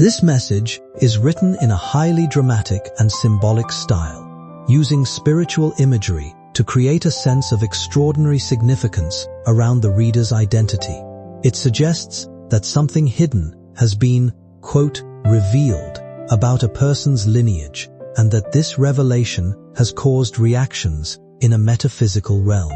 This message is written in a highly dramatic and symbolic style, using spiritual imagery to create a sense of extraordinary significance around the reader's identity. It suggests that something hidden has been, quote, revealed about a person's lineage, and that this revelation has caused reactions in a metaphysical realm.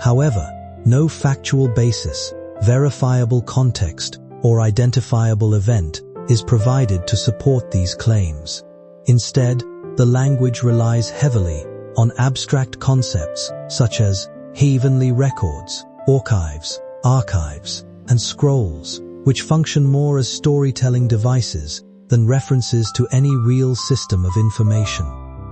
However, no factual basis, verifiable context, or identifiable event is provided to support these claims. Instead, the language relies heavily on abstract concepts such as heavenly records, archives, and scrolls, which function more as storytelling devices than references to any real system of information.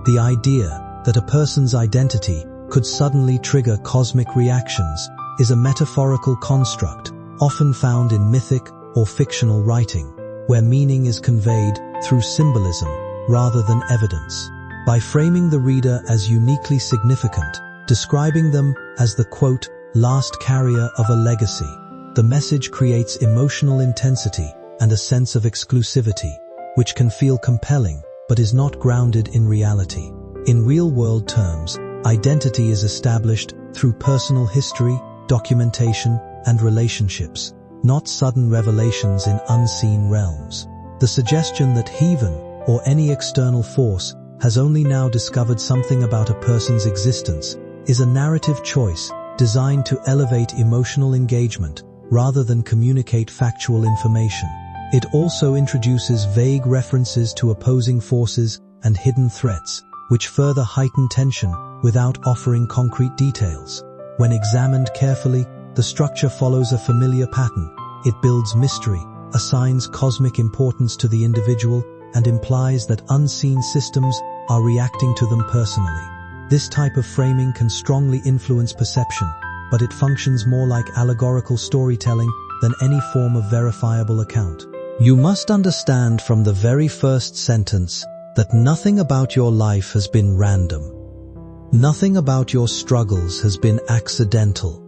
The idea that a person's identity could suddenly trigger cosmic reactions is a metaphorical construct often found in mythic or fictional writing, where meaning is conveyed through symbolism rather than evidence. By framing the reader as uniquely significant, describing them as the, quote, last carrier of a legacy, the message creates emotional intensity and a sense of exclusivity, which can feel compelling but is not grounded in reality. In real-world terms, identity is established through personal history, documentation, and relationships, not sudden revelations in unseen realms. The suggestion that heaven or any external force has only now discovered something about a person's existence is a narrative choice designed to elevate emotional engagement rather than communicate factual information. It also introduces vague references to opposing forces and hidden threats, which further heighten tension without offering concrete details. When examined carefully, the structure follows a familiar pattern. It builds mystery, assigns cosmic importance to the individual, and implies that unseen systems are reacting to them personally. This type of framing can strongly influence perception, but it functions more like allegorical storytelling than any form of verifiable account. You must understand from the very first sentence that nothing about your life has been random. Nothing about your struggles has been accidental.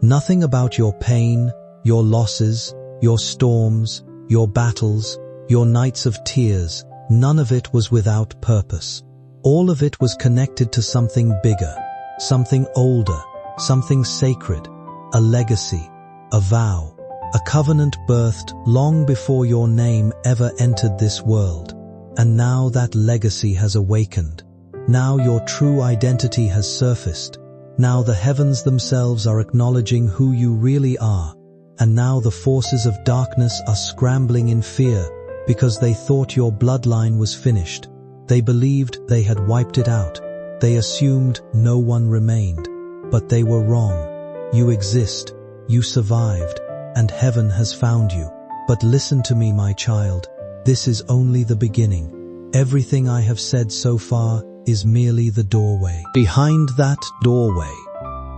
Nothing about your pain, your losses, your storms, your battles, your nights of tears, none of it was without purpose. All of it was connected to something bigger, something older, something sacred, a legacy, a vow, a covenant birthed long before your name ever entered this world. And now that legacy has awakened. Now your true identity has surfaced. Now the heavens themselves are acknowledging who you really are. And now the forces of darkness are scrambling in fear because they thought your bloodline was finished. They believed they had wiped it out. They assumed no one remained. But they were wrong. You exist. You survived. And heaven has found you. But listen to me, my child. This is only the beginning. Everything I have said so far is merely the doorway. Behind that doorway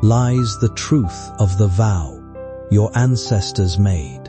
lies the truth of the vow your ancestors made.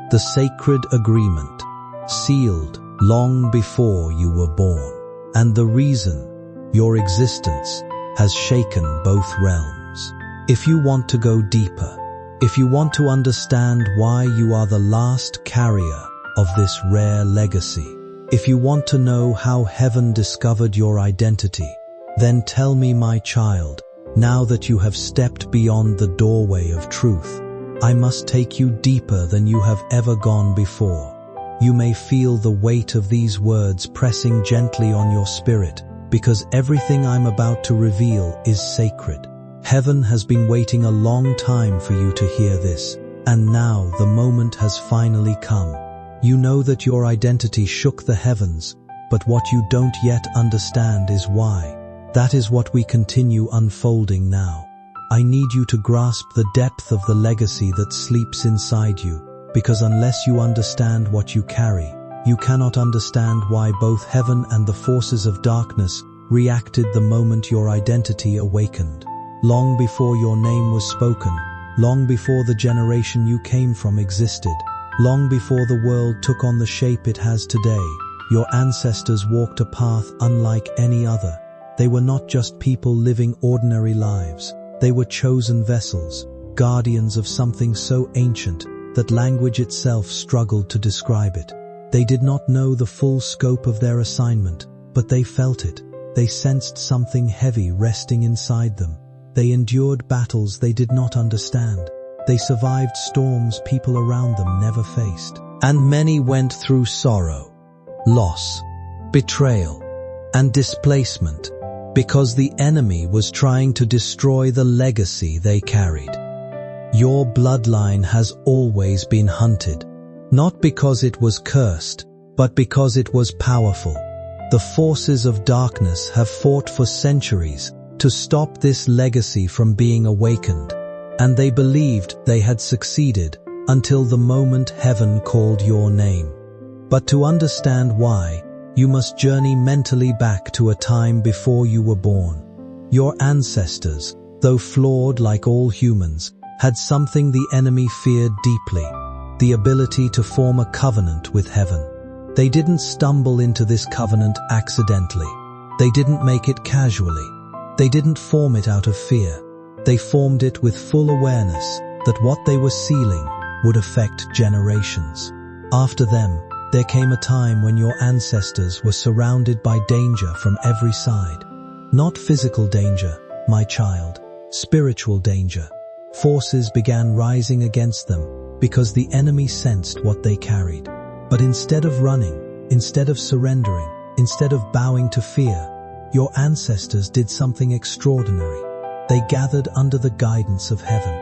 The sacred agreement, sealed long before you were born. And the reason your existence has shaken both realms. If you want to go deeper, if you want to understand why you are the last carrier of this rare legacy, if you want to know how heaven discovered your identity, then tell me, my child, now that you have stepped beyond the doorway of truth, I must take you deeper than you have ever gone before. You may feel the weight of these words pressing gently on your spirit, because everything I'm about to reveal is sacred. Heaven has been waiting a long time for you to hear this, and now the moment has finally come. You know that your identity shook the heavens, but what you don't yet understand is why. That is what we continue unfolding now. I need you to grasp the depth of the legacy that sleeps inside you, because unless you understand what you carry, you cannot understand why both heaven and the forces of darkness reacted the moment your identity awakened. Long before your name was spoken, long before the generation you came from existed, long before the world took on the shape it has today, your ancestors walked a path unlike any other. They were not just people living ordinary lives. They were chosen vessels, guardians of something so ancient that language itself struggled to describe it. They did not know the full scope of their assignment, but they felt it. They sensed something heavy resting inside them. They endured battles they did not understand. They survived storms people around them never faced. And many went through sorrow, loss, betrayal, and displacement, because the enemy was trying to destroy the legacy they carried. Your bloodline has always been hunted, not because it was cursed, but because it was powerful. The forces of darkness have fought for centuries to stop this legacy from being awakened, and they believed they had succeeded until the moment heaven called your name. But to understand why, you must journey mentally back to a time before you were born. Your ancestors, though flawed like all humans, had something the enemy feared deeply: the ability to form a covenant with heaven. They didn't stumble into this covenant accidentally. They didn't make it casually. They didn't form it out of fear. They formed it with full awareness that what they were sealing would affect generations. After them, there came a time when your ancestors were surrounded by danger from every side. Not physical danger, my child, spiritual danger. Forces began rising against them because the enemy sensed what they carried. But instead of running, instead of surrendering, instead of bowing to fear, your ancestors did something extraordinary. They gathered under the guidance of heaven.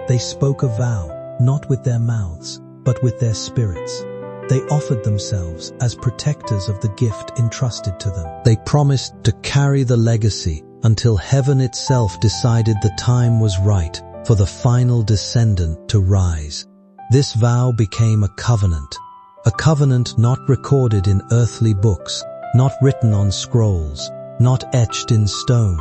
They spoke a vow, not with their mouths, but with their spirits. They offered themselves as protectors of the gift entrusted to them. They promised to carry the legacy until heaven itself decided the time was right for the final descendant to rise. This vow became a covenant not recorded in earthly books, not written on scrolls, not etched in stone.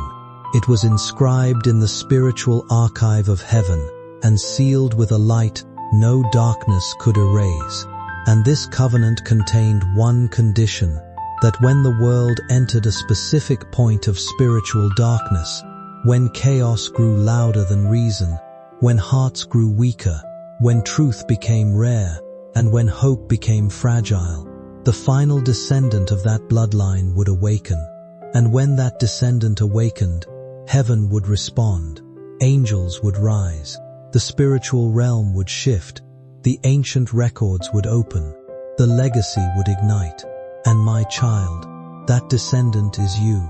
It was inscribed in the spiritual archive of heaven and sealed with a light no darkness could erase. And this covenant contained one condition: that when the world entered a specific point of spiritual darkness, when chaos grew louder than reason, when hearts grew weaker, when truth became rare, and when hope became fragile, the final descendant of that bloodline would awaken. And when that descendant awakened, heaven would respond, angels would rise, the spiritual realm would shift, the ancient records would open, the legacy would ignite. And my child, that descendant is you.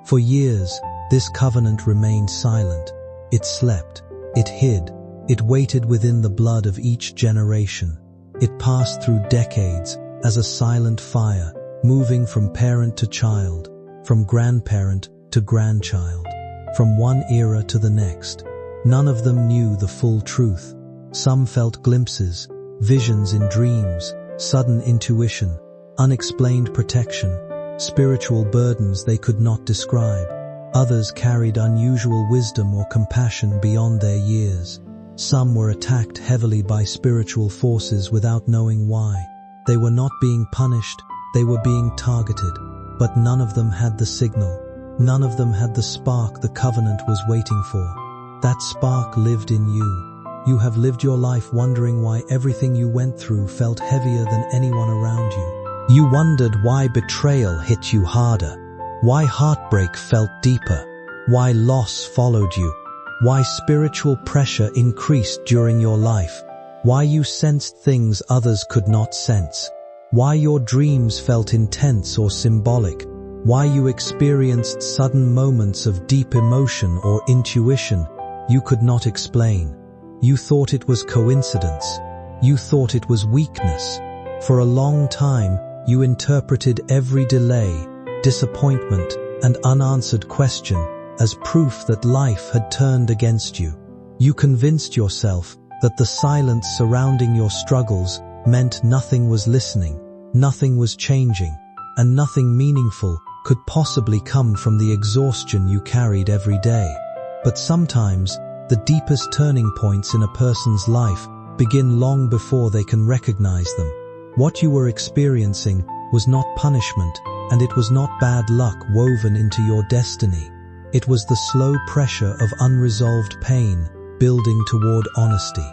For years, this covenant remained silent. It slept, it hid, it waited within the blood of each generation. It passed through decades as a silent fire, moving from parent to child, from grandparent to grandchild, from one era to the next. None of them knew the full truth. Some felt glimpses, visions in dreams, sudden intuition, unexplained protection, spiritual burdens they could not describe. Others carried unusual wisdom or compassion beyond their years. Some were attacked heavily by spiritual forces without knowing why. They were not being punished, they were being targeted. But none of them had the signal. None of them had the spark the covenant was waiting for. That spark lived in you. You have lived your life wondering why everything you went through felt heavier than anyone around you. You wondered why betrayal hit you harder, why heartbreak felt deeper, why loss followed you, why spiritual pressure increased during your life, why you sensed things others could not sense, why your dreams felt intense or symbolic, why you experienced sudden moments of deep emotion or intuition you could not explain. You thought it was coincidence. You thought it was weakness. For a long time, you interpreted every delay, disappointment, and unanswered question as proof that life had turned against you. You convinced yourself that the silence surrounding your struggles meant nothing was listening, nothing was changing, and nothing meaningful could possibly come from the exhaustion you carried every day. But sometimes, the deepest turning points in a person's life begin long before they can recognize them. What you were experiencing was not punishment, and it was not bad luck woven into your destiny. It was the slow pressure of unresolved pain building toward honesty.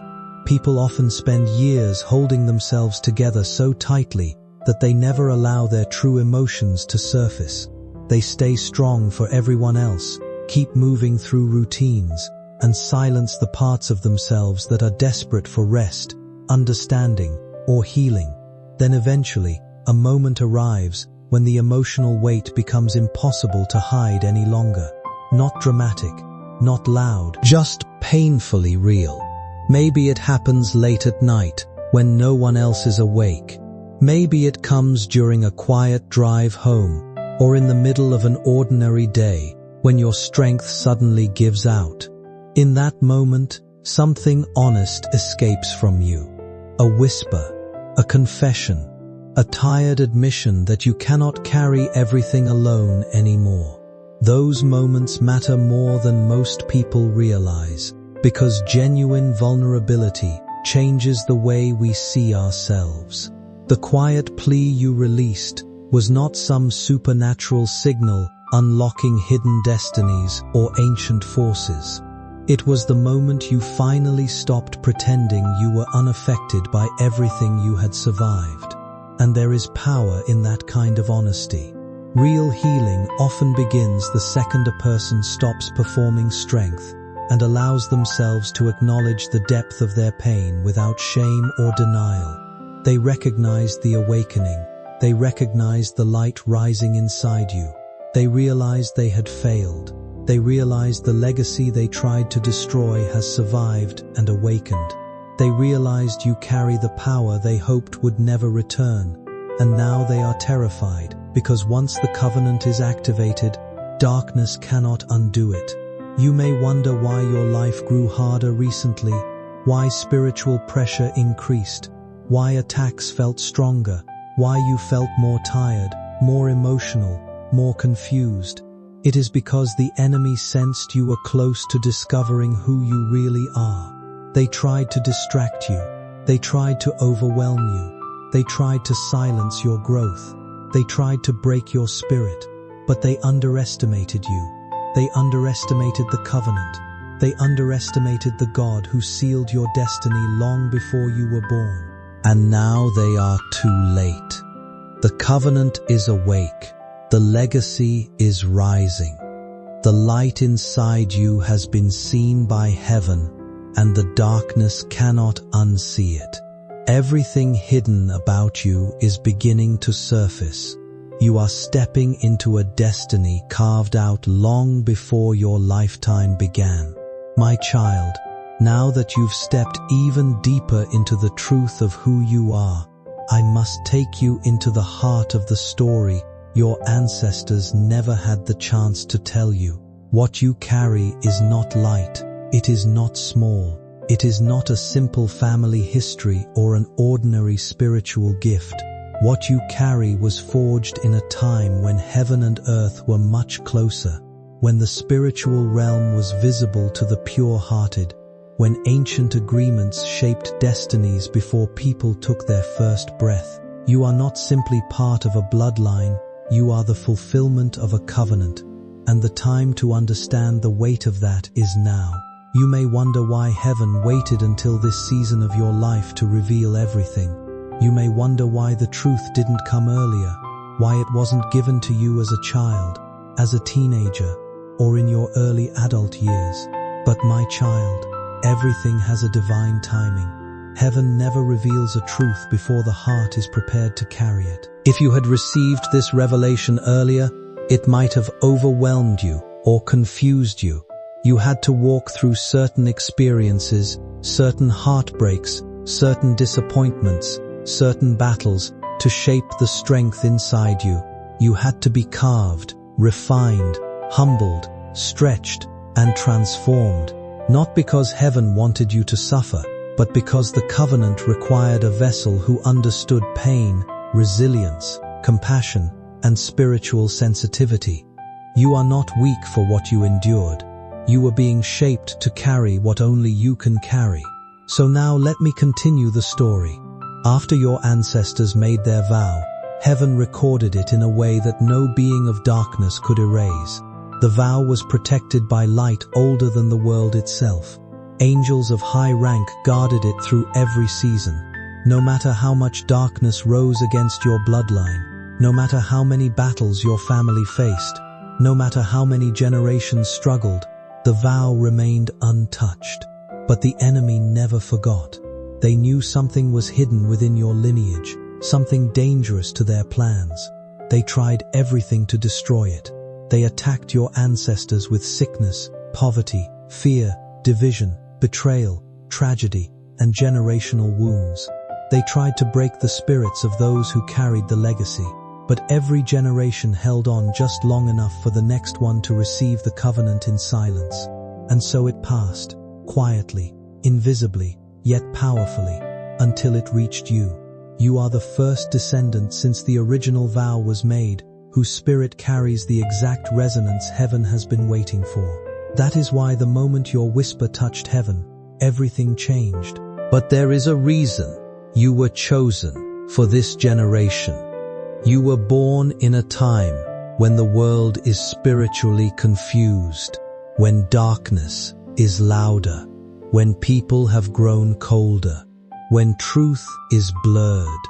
People often spend years holding themselves together so tightly that they never allow their true emotions to surface. They stay strong for everyone else, keep moving through routines, and silence the parts of themselves that are desperate for rest, understanding, or healing. Then eventually, a moment arrives when the emotional weight becomes impossible to hide any longer. Not dramatic, not loud, just painfully real. Maybe it happens late at night, when no one else is awake. Maybe it comes during a quiet drive home, or in the middle of an ordinary day, when your strength suddenly gives out. In that moment, something honest escapes from you. A whisper, a confession, a tired admission that you cannot carry everything alone anymore. Those moments matter more than most people realize, because genuine vulnerability changes the way we see ourselves. The quiet plea you released was not some supernatural signal unlocking hidden destinies or ancient forces. It was the moment you finally stopped pretending you were unaffected by everything you had survived. And there is power in that kind of honesty. Real healing often begins the second a person stops performing strength and allows themselves to acknowledge the depth of their pain without shame or denial. They recognized the awakening. They recognized the light rising inside you. They realized they had failed. They realized the legacy they tried to destroy has survived and awakened. They realized you carry the power they hoped would never return. And now they are terrified, because once the covenant is activated, darkness cannot undo it. You may wonder why your life grew harder recently, why spiritual pressure increased, why attacks felt stronger, why you felt more tired, more emotional, more confused. It is because the enemy sensed you were close to discovering who you really are. They tried to distract you. They tried to overwhelm you. They tried to silence your growth. They tried to break your spirit, but they underestimated you. They underestimated the covenant. They underestimated the God who sealed your destiny long before you were born. And now they are too late. The covenant is awake. The legacy is rising. The light inside you has been seen by heaven, and the darkness cannot unsee it. Everything hidden about you is beginning to surface. You are stepping into a destiny carved out long before your lifetime began. My child, now that you've stepped even deeper into the truth of who you are, I must take you into the heart of the story your ancestors never had the chance to tell you. What you carry is not light. It is not small. It is not a simple family history or an ordinary spiritual gift. What you carry was forged in a time when heaven and earth were much closer, when the spiritual realm was visible to the pure-hearted, when ancient agreements shaped destinies before people took their first breath. You are not simply part of a bloodline. You are the fulfillment of a covenant, and the time to understand the weight of that is now. You may wonder why heaven waited until this season of your life to reveal everything. You may wonder why the truth didn't come earlier, why it wasn't given to you as a child, as a teenager, or in your early adult years. But my child, everything has a divine timing. Heaven never reveals a truth before the heart is prepared to carry it. If you had received this revelation earlier, it might have overwhelmed you or confused you. You had to walk through certain experiences, certain heartbreaks, certain disappointments, certain battles to shape the strength inside you. You had to be carved, refined, humbled, stretched, and transformed, not because heaven wanted you to suffer, but because the covenant required a vessel who understood pain, resilience, compassion, and spiritual sensitivity. You are not weak for what you endured. You were being shaped to carry what only you can carry. So now let me continue the story. After your ancestors made their vow, heaven recorded it in a way that no being of darkness could erase. The vow was protected by light older than the world itself. Angels of high rank guarded it through every season. No matter how much darkness rose against your bloodline, no matter how many battles your family faced, no matter how many generations struggled, the vow remained untouched. But the enemy never forgot. They knew something was hidden within your lineage, something dangerous to their plans. They tried everything to destroy it. They attacked your ancestors with sickness, poverty, fear, division, betrayal, tragedy, and generational wounds. They tried to break the spirits of those who carried the legacy, but every generation held on just long enough for the next one to receive the covenant in silence. And so it passed, quietly, invisibly, yet powerfully, until it reached you. You are the first descendant since the original vow was made, whose spirit carries the exact resonance heaven has been waiting for. That is why the moment your whisper touched heaven, everything changed. But there is a reason. You were chosen for this generation. You were born in a time when the world is spiritually confused, when darkness is louder, when people have grown colder, when truth is blurred,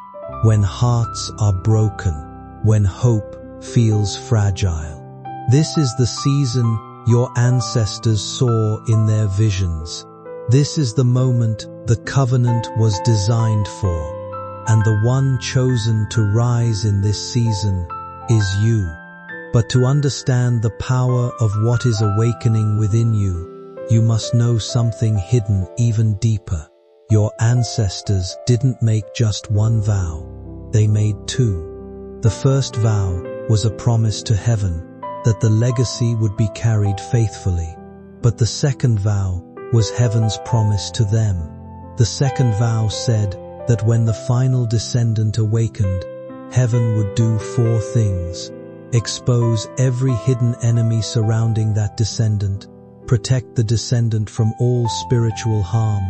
when hearts are broken, when hope feels fragile. This is the season your ancestors saw in their visions. This is the moment the covenant was designed for, and the one chosen to rise in this season is you. But to understand the power of what is awakening within you, you must know something hidden even deeper. Your ancestors didn't make just one vow, they made two. The first vow was a promise to heaven that the legacy would be carried faithfully, but the second vow was heaven's promise to them. The second vow said that when the final descendant awakened, heaven would do four things: expose every hidden enemy surrounding that descendant, protect the descendant from all spiritual harm,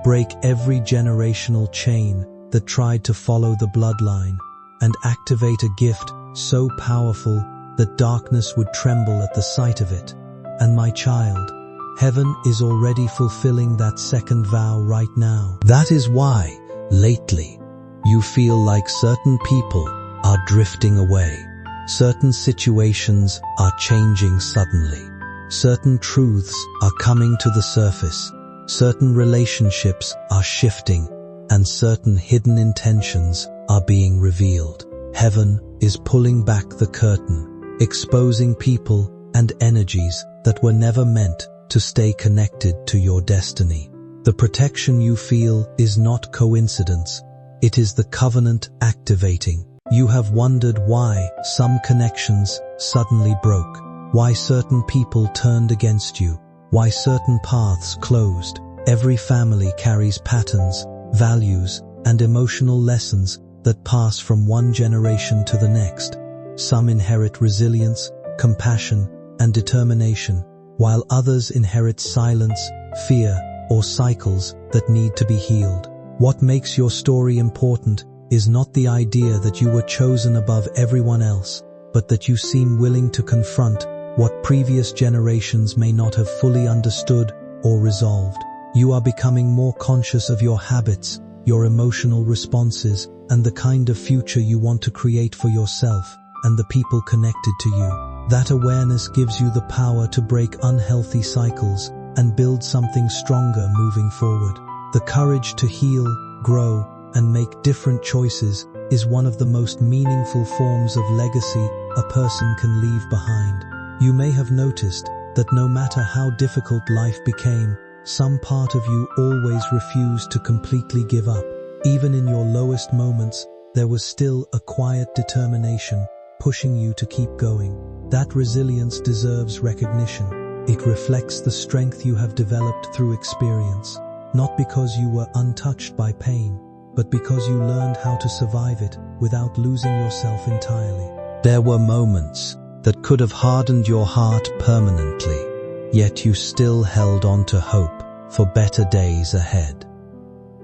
break every generational chain that tried to follow the bloodline, and activate a gift so powerful that darkness would tremble at the sight of it. And my child, heaven is already fulfilling that second vow right now. That is why, lately, you feel like certain people are drifting away. Certain situations are changing suddenly. Certain truths are coming to the surface. Certain relationships are shifting, and certain hidden intentions are being revealed. Heaven is pulling back the curtain, exposing people and energies that were never meant to stay connected to your destiny. The protection you feel is not coincidence. It is the covenant activating. You have wondered why some connections suddenly broke, why certain people turned against you, why certain paths closed. Every family carries patterns, values, and emotional lessons that pass from one generation to the next. Some inherit resilience, compassion, and determination, while others inherit silence, fear, or cycles that need to be healed. What makes your story important is not the idea that you were chosen above everyone else, but that you seem willing to confront what previous generations may not have fully understood or resolved. You are becoming more conscious of your habits, your emotional responses, and the kind of future you want to create for yourself and the people connected to you. That awareness gives you the power to break unhealthy cycles and build something stronger moving forward. The courage to heal, grow, and make different choices is one of the most meaningful forms of legacy a person can leave behind. You may have noticed that no matter how difficult life became, some part of you always refused to completely give up. Even in your lowest moments, there was still a quiet determination pushing you to keep going. That resilience deserves recognition. It reflects the strength you have developed through experience, not because you were untouched by pain, but because you learned how to survive it without losing yourself entirely. There were moments that could have hardened your heart permanently, yet you still held on to hope for better days ahead.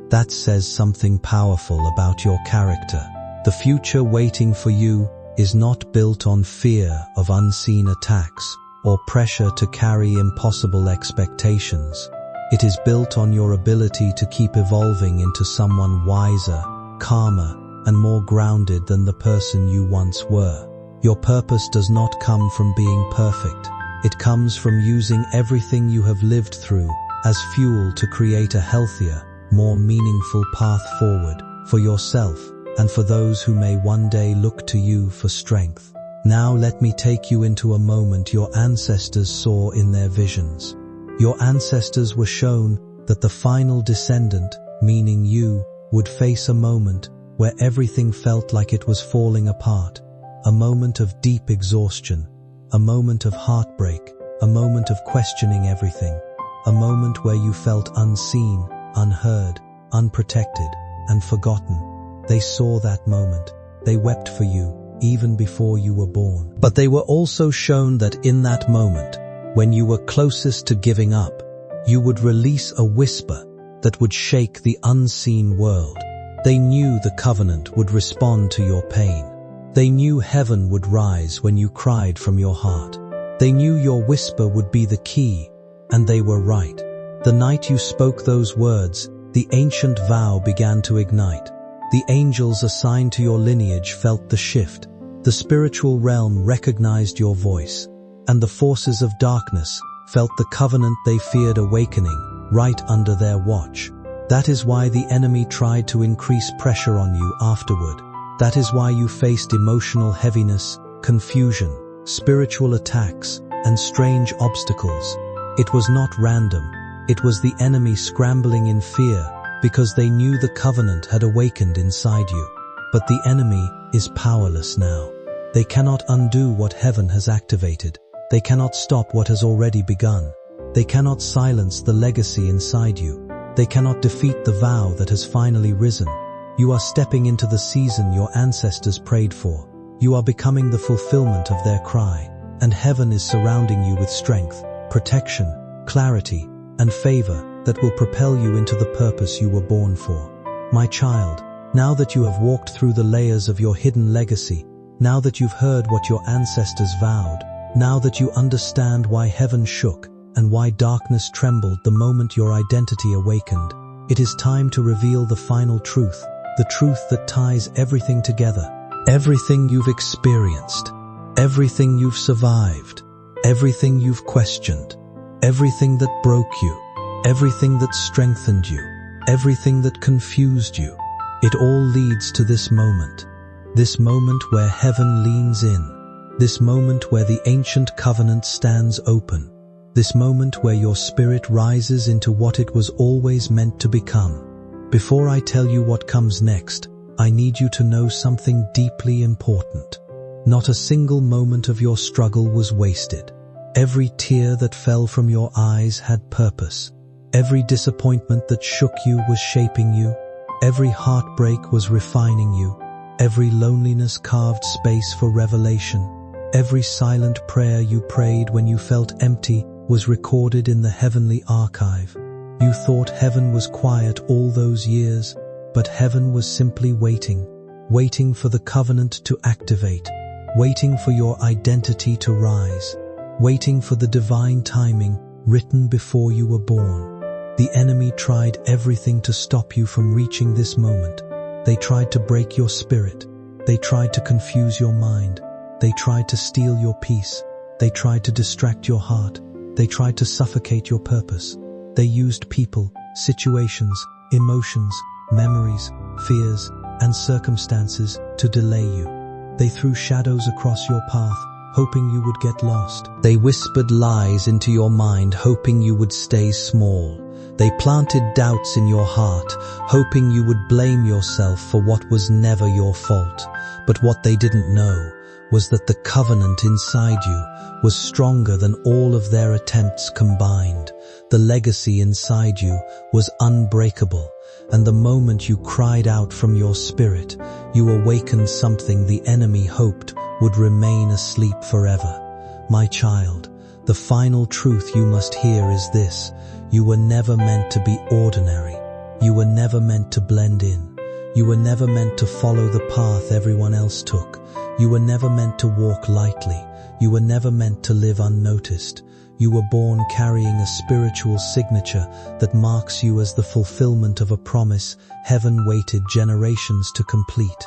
That says something powerful about your character. The future waiting for you is not built on fear of unseen attacks or pressure to carry impossible expectations. It is built on your ability to keep evolving into someone wiser, calmer, and more grounded than the person you once were. Your purpose does not come from being perfect. It comes from using everything you have lived through as fuel to create a healthier, more meaningful path forward for yourself and for those who may one day look to you for strength. Now let me take you into a moment your ancestors saw in their visions. Your ancestors were shown that the final descendant, meaning you, would face a moment where everything felt like it was falling apart, a moment of deep exhaustion, a moment of heartbreak, a moment of questioning everything, a moment where you felt unseen, unheard, unprotected, and forgotten. They saw that moment. They wept for you, even before you were born. But they were also shown that in that moment, when you were closest to giving up, you would release a whisper that would shake the unseen world. They knew the covenant would respond to your pain. They knew heaven would rise when you cried from your heart. They knew your whisper would be the key, and they were right. The night you spoke those words, the ancient vow began to ignite. The angels assigned to your lineage felt the shift. The spiritual realm recognized your voice, and the forces of darkness felt the covenant they feared awakening right under their watch. That is why the enemy tried to increase pressure on you afterward. That is why you faced emotional heaviness, confusion, spiritual attacks, and strange obstacles. It was not random. It was the enemy scrambling in fear because they knew the covenant had awakened inside you. But the enemy is powerless now. They cannot undo what heaven has activated. They cannot stop what has already begun. They cannot silence the legacy inside you. They cannot defeat the vow that has finally risen. You are stepping into the season your ancestors prayed for. You are becoming the fulfillment of their cry, and heaven is surrounding you with strength, protection, clarity, and favor that will propel you into the purpose you were born for. My child, now that you have walked through the layers of your hidden legacy, now that you've heard what your ancestors vowed, now that you understand why heaven shook and why darkness trembled the moment your identity awakened, it is time to reveal the final truth, the truth that ties everything together. Everything you've experienced, everything you've survived, everything you've questioned, everything that broke you, everything that strengthened you, everything that confused you, it all leads to this moment where heaven leans in, this moment where the ancient covenant stands open, this moment where your spirit rises into what it was always meant to become. Before I tell you what comes next, I need you to know something deeply important. Not a single moment of your struggle was wasted. Every tear that fell from your eyes had purpose. Every disappointment that shook you was shaping you. Every heartbreak was refining you. Every loneliness carved space for revelation. Every silent prayer you prayed when you felt empty was recorded in the heavenly archive. You thought heaven was quiet all those years, but heaven was simply waiting for the covenant to activate, waiting for your identity to rise, waiting for the divine timing written before you were born. The enemy tried everything to stop you from reaching this moment. They tried to break your spirit. They tried to confuse your mind. They tried to steal your peace. They tried to distract your heart. They tried to suffocate your purpose. They used people, situations, emotions, memories, fears, and circumstances to delay you. They threw shadows across your path, hoping you would get lost. They whispered lies into your mind, hoping you would stay small. They planted doubts in your heart, hoping you would blame yourself for what was never your fault. But what they didn't know was that the covenant inside you was stronger than all of their attempts combined. The legacy inside you was unbreakable, and the moment you cried out from your spirit, you awakened something the enemy hoped would remain asleep forever. My child, the final truth you must hear is this: you were never meant to be ordinary. You were never meant to blend in. You were never meant to follow the path everyone else took. You were never meant to walk lightly. You were never meant to live unnoticed. You were born carrying a spiritual signature that marks you as the fulfillment of a promise heaven waited generations to complete.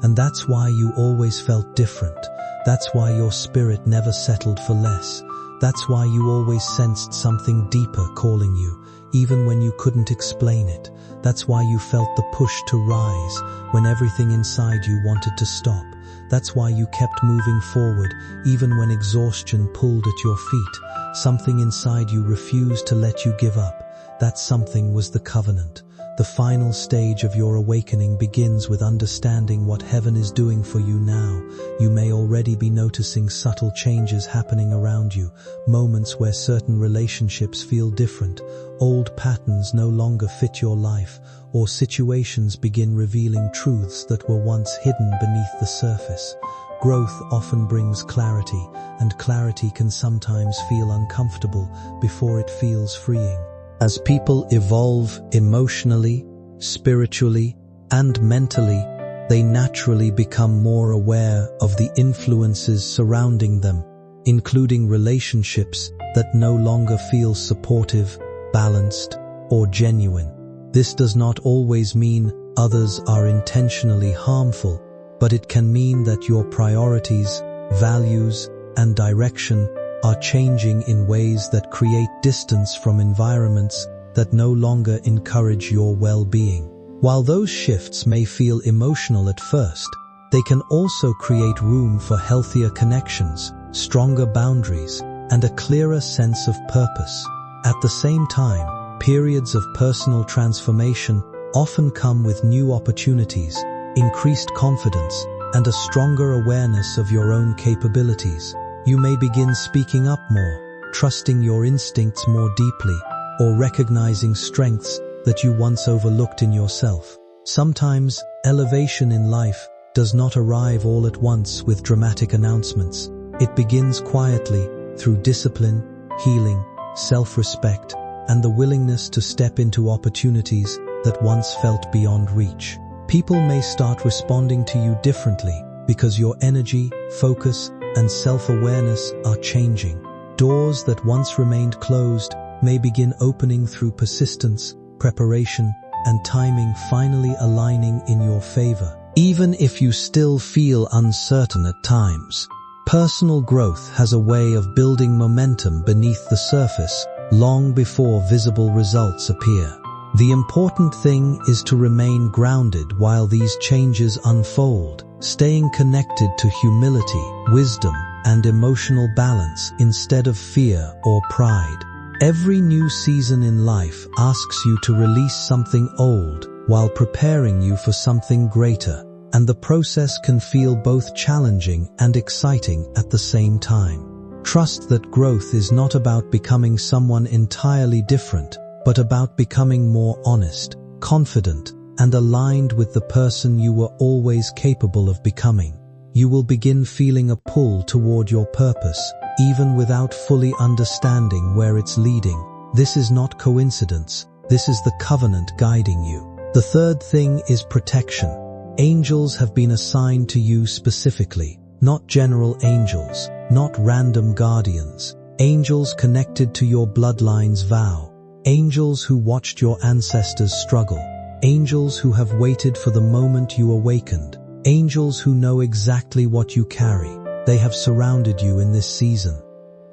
And that's why you always felt different. That's why your spirit never settled for less. That's why you always sensed something deeper calling you, even when you couldn't explain it. That's why you felt the push to rise when everything inside you wanted to stop. That's why you kept moving forward, even when exhaustion pulled at your feet. Something inside you refused to let you give up. That something was the covenant. The final stage of your awakening begins with understanding what heaven is doing for you now. You may already be noticing subtle changes happening around you, moments where certain relationships feel different, old patterns no longer fit your life, or situations begin revealing truths that were once hidden beneath the surface. Growth often brings clarity, and clarity can sometimes feel uncomfortable before it feels freeing. As people evolve emotionally, spiritually, and mentally, they naturally become more aware of the influences surrounding them, including relationships that no longer feel supportive, balanced, or genuine. This does not always mean others are intentionally harmful, but it can mean that your priorities, values, and direction are changing in ways that create distance from environments that no longer encourage your well-being. While those shifts may feel emotional at first, they can also create room for healthier connections, stronger boundaries, and a clearer sense of purpose. At the same time, periods of personal transformation often come with new opportunities, increased confidence, and a stronger awareness of your own capabilities. You may begin speaking up more, trusting your instincts more deeply, or recognizing strengths that you once overlooked in yourself. Sometimes, elevation in life does not arrive all at once with dramatic announcements. It begins quietly through discipline, healing, self-respect, and the willingness to step into opportunities that once felt beyond reach. People may start responding to you differently because your energy, focus, and self-awareness are changing. Doors that once remained closed may begin opening through persistence, preparation, and timing finally aligning in your favor. Even if you still feel uncertain at times, personal growth has a way of building momentum beneath the surface long before visible results appear. The important thing is to remain grounded while these changes unfold, staying connected to humility, wisdom, and emotional balance instead of fear or pride. Every new season in life asks you to release something old while preparing you for something greater, and the process can feel both challenging and exciting at the same time. Trust that growth is not about becoming someone entirely different, but about becoming more honest, confident, and aligned with the person you were always capable of becoming. You will begin feeling a pull toward your purpose, even without fully understanding where it's leading. This is not coincidence. This is the covenant guiding you. The third thing is protection. Angels have been assigned to you specifically, not general angels, not random guardians. Angels connected to your bloodline's vow. Angels who watched your ancestors struggle. Angels who have waited for the moment you awakened. Angels who know exactly what you carry. They have surrounded you in this season.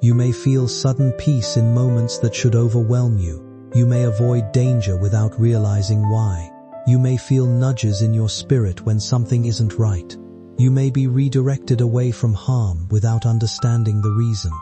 You may feel sudden peace in moments that should overwhelm you. You may avoid danger without realizing why. You may feel nudges in your spirit when something isn't right. You may be redirected away from harm without understanding the reason.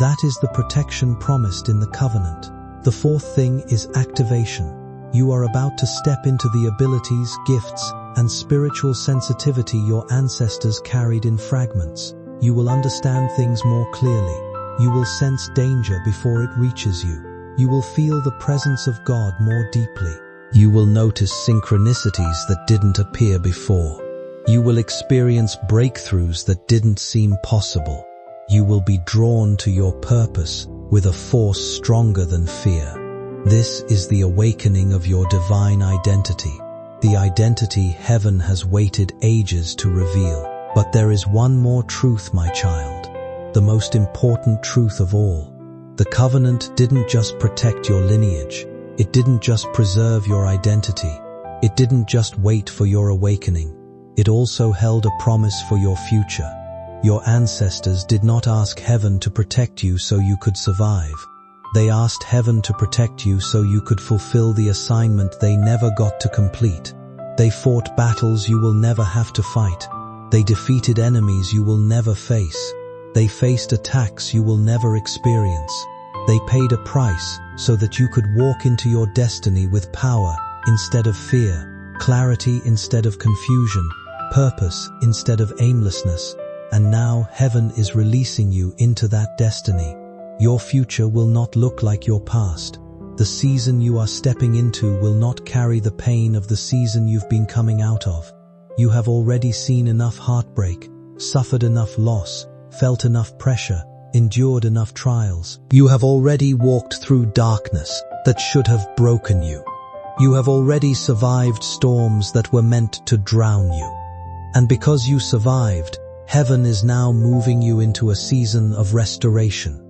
That is the protection promised in the covenant. The fourth thing is activation. You are about to step into the abilities, gifts, and spiritual sensitivity your ancestors carried in fragments. You will understand things more clearly. You will sense danger before it reaches you. You will feel the presence of God more deeply. You will notice synchronicities that didn't appear before. You will experience breakthroughs that didn't seem possible. You will be drawn to your purpose with a force stronger than fear. This is the awakening of your divine identity, the identity heaven has waited ages to reveal. But there is one more truth, my child, the most important truth of all. The covenant didn't just protect your lineage. It didn't just preserve your identity. It didn't just wait for your awakening. It also held a promise for your future. Your ancestors did not ask heaven to protect you so you could survive. They asked heaven to protect you so you could fulfill the assignment they never got to complete. They fought battles you will never have to fight. They defeated enemies you will never face. They faced attacks you will never experience. They paid a price so that you could walk into your destiny with power instead of fear, clarity instead of confusion, purpose instead of aimlessness. And now heaven is releasing you into that destiny. Your future will not look like your past. The season you are stepping into will not carry the pain of the season you've been coming out of. You have already seen enough heartbreak, suffered enough loss, felt enough pressure, endured enough trials. You have already walked through darkness that should have broken you. You have already survived storms that were meant to drown you. And because you survived, heaven is now moving you into a season of restoration.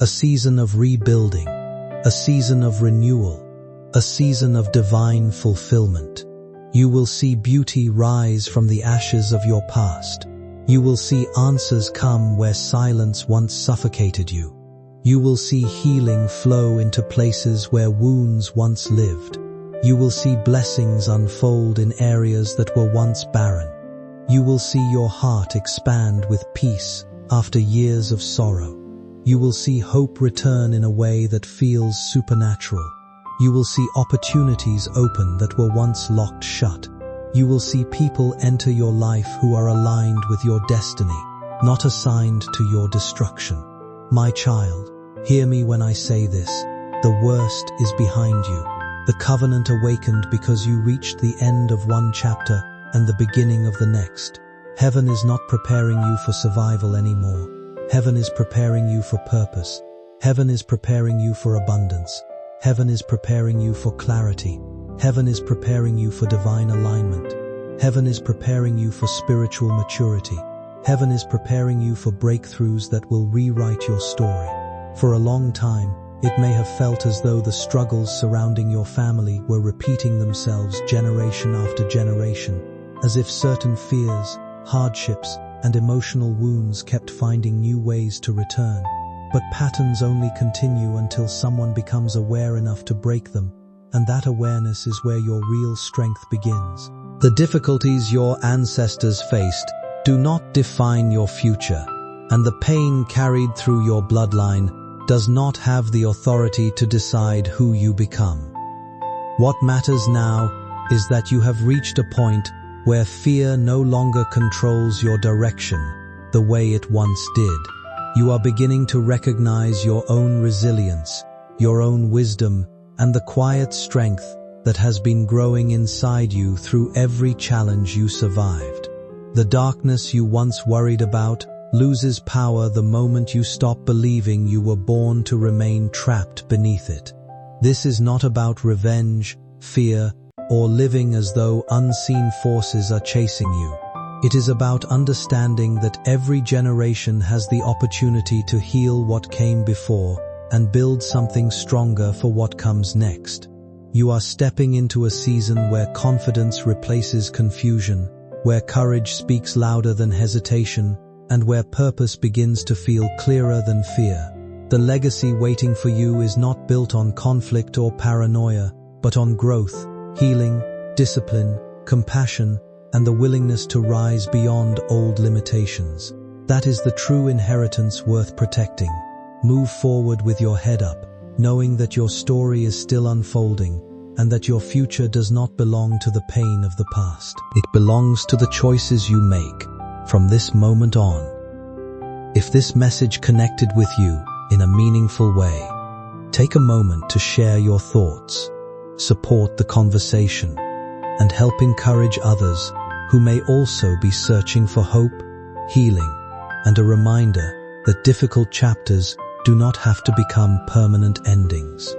A season of rebuilding, a season of renewal, a season of divine fulfillment. You will see beauty rise from the ashes of your past. You will see answers come where silence once suffocated you. You will see healing flow into places where wounds once lived. You will see blessings unfold in areas that were once barren. You will see your heart expand with peace after years of sorrow. You will see hope return in a way that feels supernatural. You will see opportunities open that were once locked shut. You will see people enter your life who are aligned with your destiny, not assigned to your destruction. My child, hear me when I say this. The worst is behind you. The covenant awakened because you reached the end of one chapter and the beginning of the next. Heaven is not preparing you for survival anymore. Heaven is preparing you for purpose. Heaven is preparing you for abundance. Heaven is preparing you for clarity. Heaven is preparing you for divine alignment. Heaven is preparing you for spiritual maturity. Heaven is preparing you for breakthroughs that will rewrite your story. For a long time, it may have felt as though the struggles surrounding your family were repeating themselves generation after generation, as if certain fears, hardships, and emotional wounds kept finding new ways to return. But patterns only continue until someone becomes aware enough to break them, and that awareness is where your real strength begins. The difficulties your ancestors faced do not define your future, and the pain carried through your bloodline does not have the authority to decide who you become. What matters now is that you have reached a point where fear no longer controls your direction the way it once did. You are beginning to recognize your own resilience, your own wisdom, and the quiet strength that has been growing inside you through every challenge you survived. The darkness you once worried about loses power the moment you stop believing you were born to remain trapped beneath it. This is not about revenge, fear, or living as though unseen forces are chasing you. It is about understanding that every generation has the opportunity to heal what came before and build something stronger for what comes next. You are stepping into a season where confidence replaces confusion, where courage speaks louder than hesitation, and where purpose begins to feel clearer than fear. The legacy waiting for you is not built on conflict or paranoia, but on growth, healing, discipline, compassion, and the willingness to rise beyond old limitations. That is the true inheritance worth protecting. Move forward with your head up, knowing that your story is still unfolding, and that your future does not belong to the pain of the past. It belongs to the choices you make from this moment on. If this message connected with you in a meaningful way, take a moment to share your thoughts, support the conversation, and help encourage others who may also be searching for hope, healing, and a reminder that difficult chapters do not have to become permanent endings.